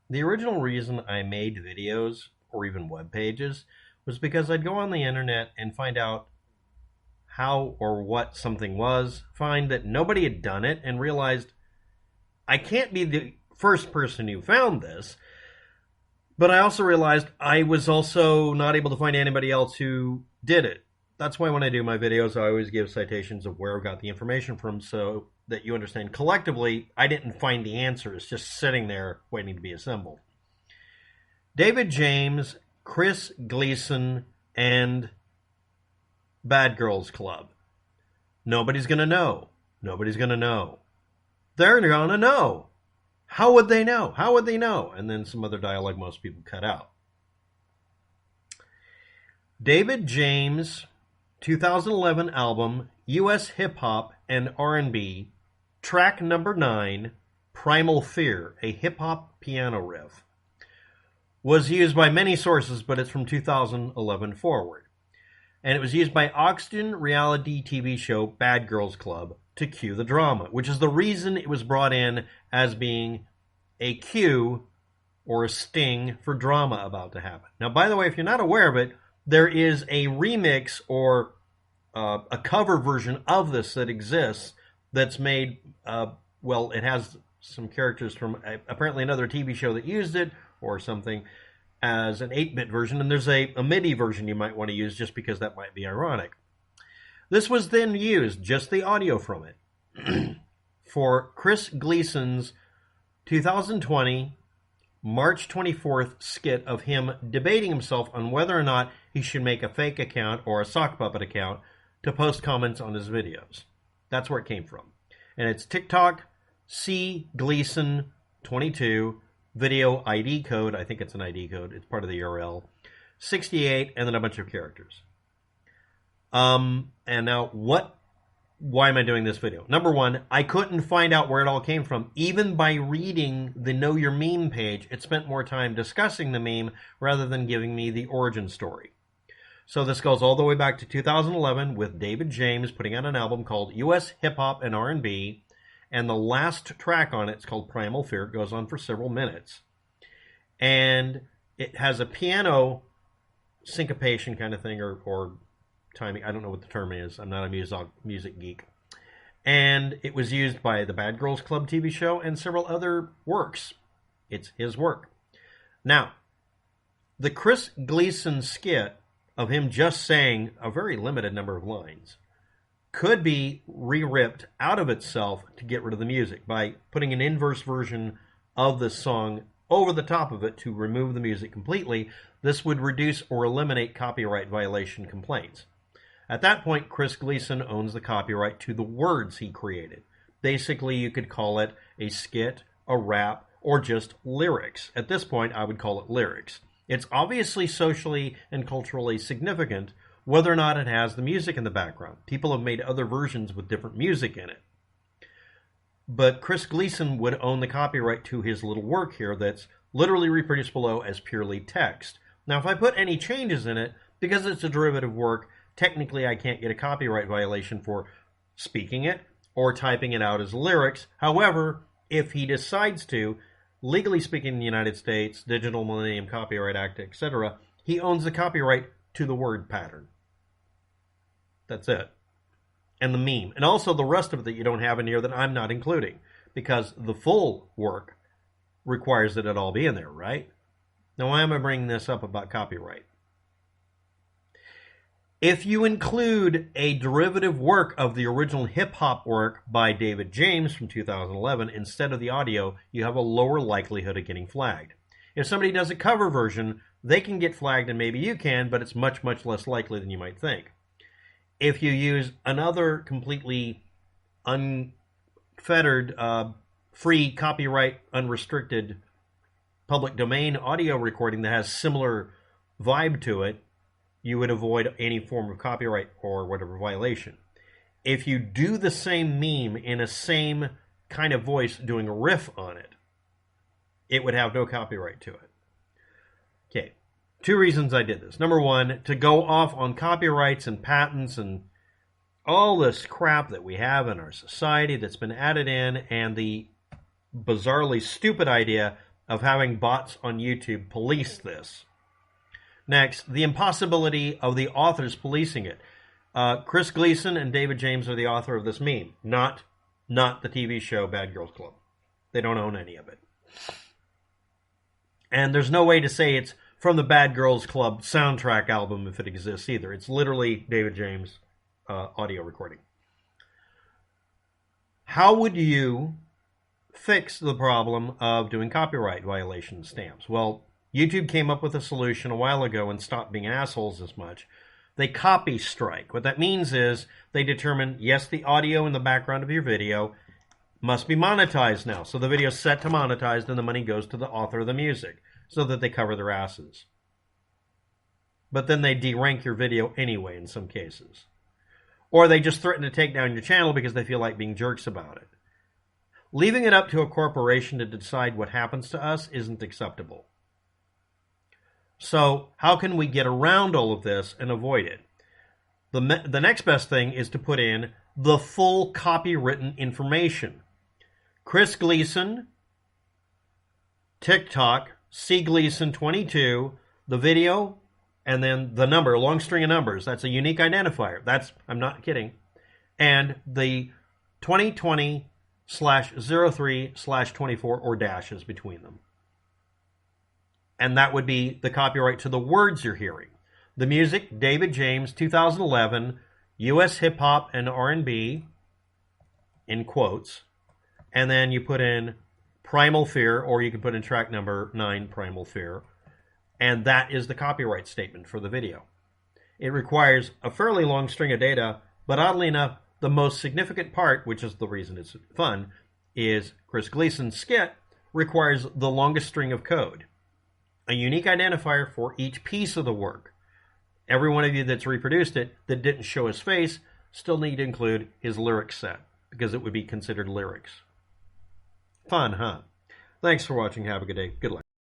The original reason I made videos or even web pages was because I'd go on the internet and find out how or what something was, find that nobody had done it, and realized I can't be the first person who found this. But I also realized I was also not able to find anybody else who did it. That's why when I do my videos, I always give citations of where I got the information from so that you understand collectively I didn't find the answer. It's just sitting there waiting to be assembled. David James, Chris Gleason, and Bad Girls Club. Nobody's going to know. Nobody's going to know. They're going to know. How would they know? How would they know? And then some other dialogue most people cut out. David James, 2011 album, U.S. Hip Hop and R&B, track number 9, Primal Fear, a hip hop piano riff. Was used by many sources, but it's from 2011 forward. And it was used by Oxygen reality TV show Bad Girls Club to cue the drama, which is the reason it was brought in as being a cue or a sting for drama about to happen. Now, by the way, if you're not aware of it, there is a remix or a cover version of this that exists that's made, well, it has some characters from apparently another TV show that used it or something as an 8-bit version, and there's a MIDI version you might want to use just because that might be ironic. This was then used, just the audio from it, for Chris Gleason's 2020 March 24th skit of him debating himself on whether or not he should make a fake account or a sock puppet account to post comments on his videos. That's where it came from. And it's TikTok C Gleason 22 video ID code. I think it's an ID code. It's part of the URL. 68 and then a bunch of characters. And now why am I doing this video? Number one, I couldn't find out where it all came from. Even by reading the Know Your Meme page, it spent more time discussing the meme rather than giving me the origin story. So this goes all the way back to 2011 with David James putting out an album called U.S. Hip Hop and R&B, and the last track on it's called Primal Fear. It goes on for several minutes. And it has a piano syncopation kind of thing or timing. I don't know what the term is. I'm not a music geek. And it was used by the Bad Girls Club TV show and several other works. It's his work. Now, the Chris Gleason skit of him just saying a very limited number of lines could be re-ripped out of itself to get rid of the music by putting an inverse version of the song over the top of it to remove the music completely. This would reduce or eliminate copyright violation complaints. At that point, Chris Gleason owns the copyright to the words he created. Basically, you could call it a skit, a rap, or just lyrics. At this point, I would call it lyrics. It's obviously socially and culturally significant, whether or not it has the music in the background. People have made other versions with different music in it. But Chris Gleason would own the copyright to his little work here that's literally reproduced below as purely text. Now, if I put any changes in it, because it's a derivative work, technically I can't get a copyright violation for speaking it or typing it out as lyrics. However, if he decides to, legally speaking in the United States, Digital Millennium Copyright Act, etc., he owns the copyright to the word pattern. That's it. And the meme. And also the rest of it that you don't have in here that I'm not including. Because the full work requires that it all be in there, right? Now, why am I bringing this up about copyright? If you include a derivative work of the original hip-hop work by David James from 2011 instead of the audio, you have a lower likelihood of getting flagged. If somebody does a cover version, they can get flagged and maybe you can, but it's much, much less likely than you might think. If you use another completely unfettered, free, copyright, unrestricted public domain audio recording that has similar vibe to it, you would avoid any form of copyright or whatever violation. If you do the same meme in a same kind of voice doing a riff on it, it would have no copyright to it. Okay, 2 reasons I did this. Number one, to go off on copyrights and patents and all this crap that we have in our society that's been added in, and the bizarrely stupid idea of having bots on YouTube police this. Next, the impossibility of the authors policing it. Chris Gleason and David James are the author of this meme, not the TV show Bad Girls Club. They don't own any of it. And there's no way to say it's from the Bad Girls Club soundtrack album if it exists either. It's literally David James' audio recording. How would you fix the problem of doing copyright violation stamps? Well, YouTube came up with a solution a while ago and stopped being assholes as much. They copy strike. What that means is they determine, yes, the audio in the background of your video must be monetized now. So the video is set to monetized and the money goes to the author of the music so that they cover their asses. But then they derank your video anyway in some cases. Or they just threaten to take down your channel because they feel like being jerks about it. Leaving it up to a corporation to decide what happens to us isn't acceptable. So how can we get around all of this and avoid it? The next best thing is to put in the full copywritten information. Chris Gleason, TikTok, C Gleason 22, the video, and then the number, a long string of numbers. That's a unique identifier. I'm not kidding. And the 2020/03/24 or dashes between them. And that would be the copyright to the words you're hearing. The music, David James, 2011, U.S. hip hop and R&B, in quotes. And then you put in Primal Fear, or you can put in track number 9, Primal Fear. And that is the copyright statement for the video. It requires a fairly long string of data, but oddly enough, the most significant part, which is the reason it's fun, is Chris Gleason's skit requires the longest string of code. A unique identifier for each piece of the work. Every one of you that's reproduced it that didn't show his face still need to include his lyric set because it would be considered lyrics. Fun, huh? Thanks for watching. Have a good day. Good luck.